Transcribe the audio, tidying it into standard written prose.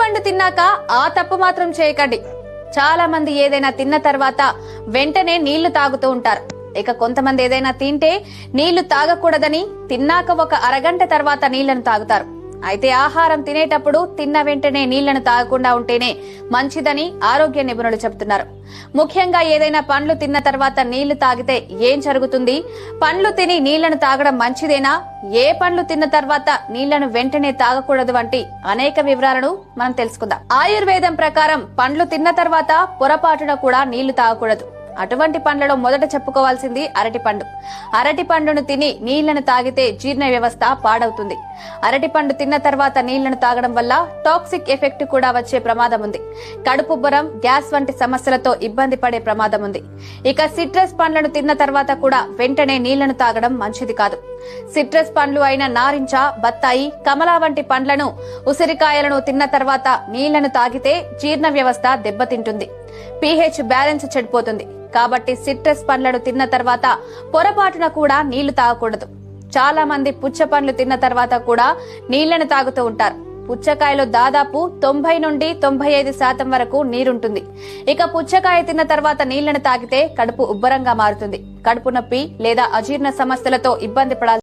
పండు తిన్నాక ఆ తప్పు మాత్రం చేయకండి. చాలా మంది ఏదైనా తిన్న తర్వాత వెంటనే నీళ్లు తాగుతూ ఉంటారు. ఇక కొంతమంది ఏదైనా తింటే నీళ్లు తాగకూడదని తిన్నాక ఒక అరగంట తర్వాత నీళ్లను తాగుతారు. అయితే ఆహారం తినేటప్పుడు తిన్న వెంటనే నీళ్లను తాగకుండా ఉంటేనే మంచిదని ఆరోగ్య నిపుణులు చెబుతున్నారు. ముఖ్యంగా ఏదైనా పండ్లు తిన్న తర్వాత నీళ్లు తాగితే ఏం జరుగుతుంది? పండ్లు తిని నీళ్లను తాగడం మంచిదేనా? ఏ పండ్లు తిన్న తర్వాత నీళ్లను వెంటనే తాగకూడదు వంటి అనేక వివరాలను మనం తెలుసుకుందాం. ఆయుర్వేదం ప్రకారం పండ్లు తిన్న తర్వాత పొరపాటున కూడా నీళ్లు తాగకూడదు. అటువంటి పండ్లలో మొదట చెప్పుకోవాల్సింది అరటి పండు. అరటి పండును తిని నీళ్లను తాగితే జీర్ణ వ్యవస్థ పాడవుతుంది. అరటి పండు తిన్న తర్వాత నీళ్లను తాగడం వల్ల టాక్సిక్ ఎఫెక్ట్ కూడా వచ్చే ప్రమాదం ఉంది. కడుపుబ్బరం, గ్యాస్ వంటి సమస్యలతో ఇబ్బంది పడే ప్రమాదం ఉంది. ఇక సిట్రస్ పండ్లను తిన్న తర్వాత కూడా వెంటనే నీళ్లను తాగడం మంచిది కాదు. సిట్రస్ పండ్లు అయిన నారింజ, బత్తాయి, కమలా వంటి పండ్లను, ఉసిరికాయలను తిన్న తర్వాత నీళ్లను తాగితే జీర్ణ వ్యవస్థ దెబ్బతింటుంది. పీహెచ్ బ్యాలెన్స్ చెడిపోతుంది. కాబట్టి సిట్రస్ పండ్లను తిన్న తర్వాత పొరపాటున కూడా నీళ్లు తాగకూడదు. చాలా మంది పుచ్చ పండ్లు తిన్న తర్వాత కూడా నీళ్లను తాగుతూ ఉంటారు. పుచ్చకాయలో దాదాపు 90 నుండి 95% వరకు నీరుంటుంది. ఇక పుచ్చకాయ తిన్న తర్వాత నీళ్లను తాగితే కడుపు ఉబ్బరంగా మారుతుంది. కడుపు నొప్పి లేదా అజీర్ణ సమస్యలతో ఇబ్బంది పడాల్సి